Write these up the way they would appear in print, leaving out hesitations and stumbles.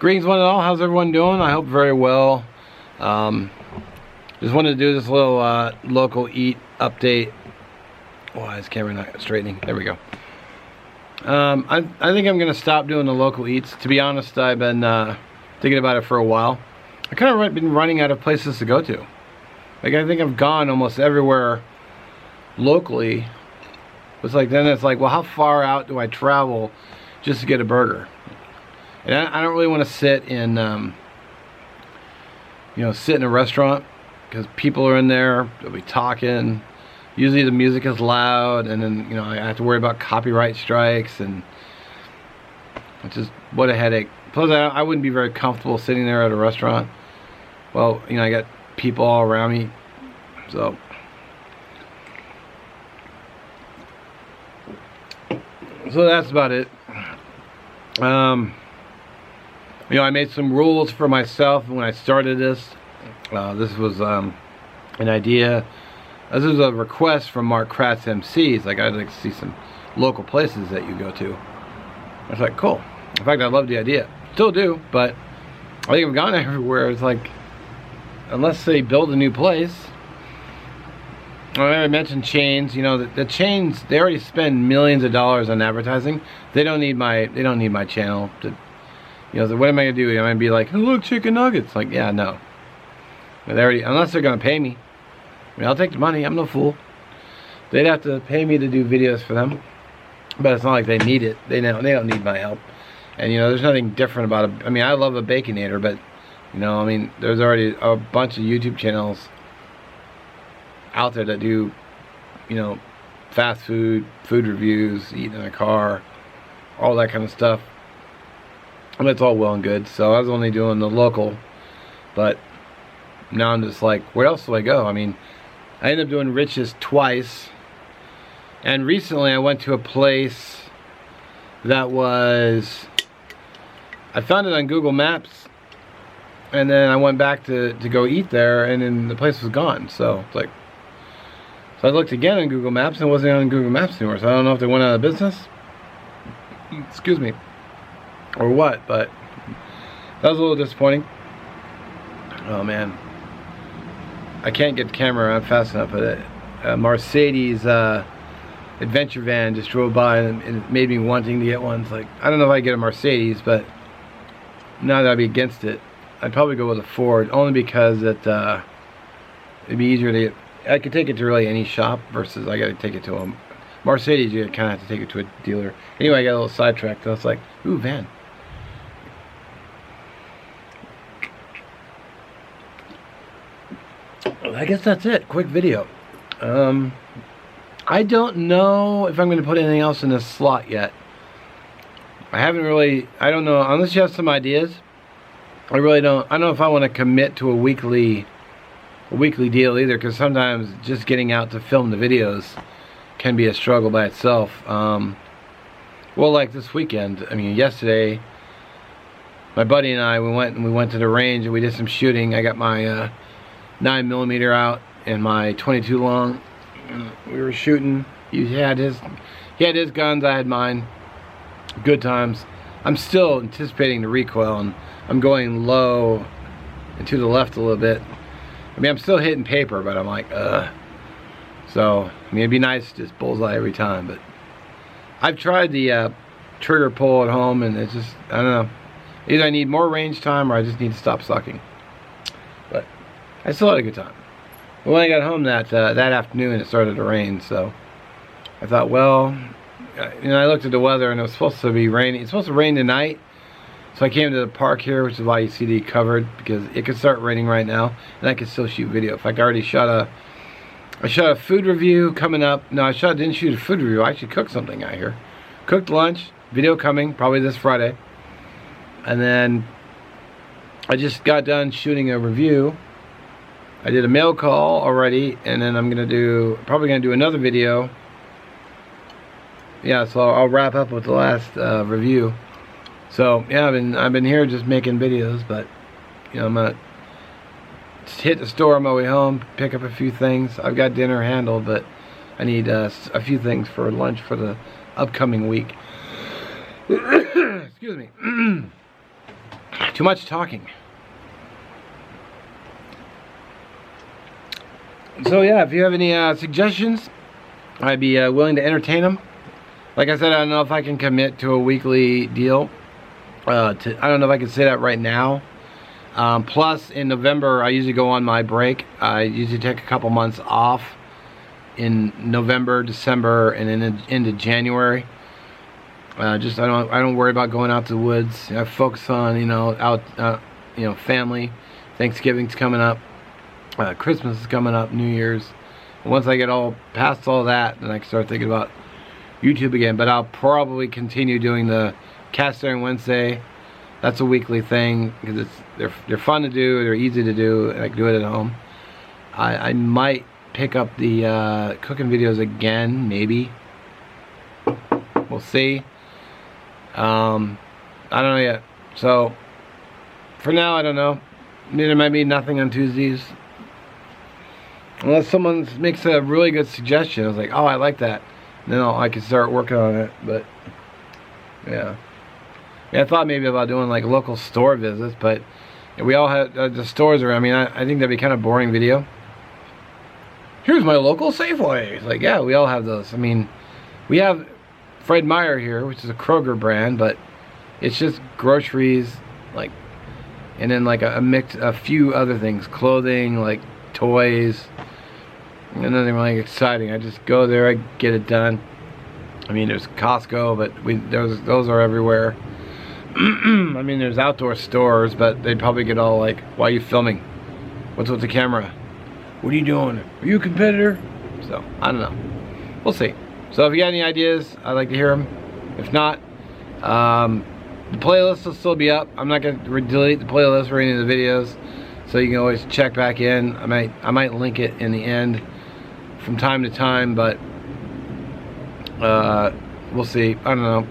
Greetings one and all, how's everyone doing? I hope very well. Just wanted to do this little local eat update. Why is camera not straightening? There we go. I think I'm going to stop doing the local eats. To be honest, I've been thinking about it for a while. I kind of been running out of places to go to. Like, I think I've gone almost everywhere locally. It's like, then it's like, well, how far out do I travel just to get a burger? And I don't really want to sit in, sit in a restaurant because people are in there, they'll be talking. Usually the music is loud, and then, I have to worry about copyright strikes, and it's just, what a headache. Plus, I wouldn't be very comfortable sitting there at a restaurant. Well, I got people all around me, so. So that's about it. I made some rules for myself when I started this. This was an idea. This is a request from Mark Kratz MCs. Like, I'd like to see some local places that you go to. I was like, cool. In fact, I love the idea. Still do, but I think I've gone everywhere. It's like, unless they build a new place. I mentioned chains. The chains, they already spend millions of dollars on advertising. They don't need my channel to. So what am I gonna do? Am I gonna be like, oh, look, chicken nuggets? Like, yeah, no. But they already, unless they're gonna pay me. I'll take the money. I'm no fool. They'd have to pay me to do videos for them, but it's not like they need it. They don't need my help. And there's nothing different about it. I love a Baconator, but there's already a bunch of YouTube channels out there that do, fast food reviews, eating in a car, all that kind of stuff. And it's all well and good. So I was only doing the local, but now I'm just like, where else do I go? I ended up doing Rich's twice, and recently I went to a place that was, I found it on Google Maps, and then I went back to go eat there, and then the place was gone. So it's like, so I looked again on Google Maps, and it wasn't on Google Maps anymore. So I don't know if they went out of business. Excuse me. Or what, but that was a little disappointing. Oh man, I can't get the camera around fast enough. But a Mercedes adventure van just drove by, and it made me wanting to get one. It's like, I don't know if I get a Mercedes, but now that I'd be against it, I'd probably go with a Ford, only because it'd be easier to get. I could take it to really any shop versus I got to take it to a Mercedes. You kind of have to take it to a dealer. Anyway, I got a little sidetracked. I was like, ooh, van. I guess that's it. Quick video. I don't know if I'm going to put anything else in this slot yet. I don't know, unless you have some ideas. I don't know if I want to commit to a weekly deal either, because sometimes just getting out to film the videos can be a struggle by itself. Well, like this weekend, yesterday, my buddy and I, we went to the range and we did some shooting. I got my 9mm out and my 22 long. We were shooting. He had his guns, I had mine. Good times. I'm still anticipating the recoil, and I'm going low and to the left a little bit. I'm still hitting paper, but I'm like, So, it'd be nice to just bullseye every time, but I've tried the trigger pull at home, and it's just, I don't know. Either I need more range time or I just need to stop sucking. But I still had a good time. But when I got home that afternoon, it started to rain, so I thought, well, I looked at the weather, and it was supposed to be raining. It's supposed to rain tonight, so I came to the park here, which is why you see the covered, because it could start raining right now, and I could still shoot video. In fact, I already shot a food review coming up. No, didn't shoot a food review. I actually cooked something out here. Cooked lunch, video coming, probably this Friday. And then I just got done shooting a review. I did a mail call already, and then I'm probably gonna do another video. Yeah, so I'll wrap up with the last review. So yeah, I've been here just making videos, but I'm gonna just hit the store on my way home, pick up a few things. I've got dinner handled, but I need a few things for lunch for the upcoming week. Excuse me. Too much talking. So yeah, if you have any suggestions, I'd be willing to entertain them. Like I said, I don't know if I can commit to a weekly deal. I don't know if I can say that right now. Plus, in November, I usually go on my break. I usually take a couple months off in November, December, and then into January. I don't worry about going out to the woods. I focus on family. Thanksgiving's coming up. Christmas is coming up. New Year's. And once I get all past all that, then I can start thinking about YouTube again. But I'll probably continue doing the Cast Iron Wednesday. That's a weekly thing because they're fun to do. They're easy to do, and I can do it at home. I might pick up the cooking videos again, maybe. We'll see. I don't know yet. So for now, I don't know. There might be nothing on Tuesdays, unless someone makes a really good suggestion. I was like, oh, I like that. And then I can start working on it. But yeah. I thought maybe about doing like local store visits, but we all had the stores around. I mean, I think that'd be kind of boring video. Here's my local Safeway. It's like, yeah, we all have those. I mean, we have Fred Meyer here, which is a Kroger brand, but it's just groceries, like, and then like a few other things, clothing, like toys, and nothing really exciting. I just go there, I get it done. I mean, there's Costco, but those are everywhere. I mean, there's outdoor stores, but they'd probably get all like, why are you filming? What's with the camera? What are you doing? Are you a competitor? So, I don't know. We'll see. So if you got any ideas, I'd like to hear them. If not, the playlist will still be up. I'm not going to delete the playlist for any of the videos, so you can always check back in. I might link it in the end from time to time, but we'll see. I don't know.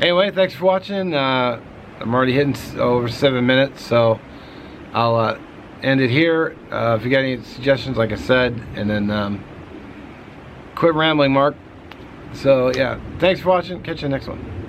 Anyway, thanks for watching. I'm already hitting over 7 minutes, so I'll end it here. If you got any suggestions, like I said, and then quit rambling, Mark. So yeah, thanks for watching. Catch you next one.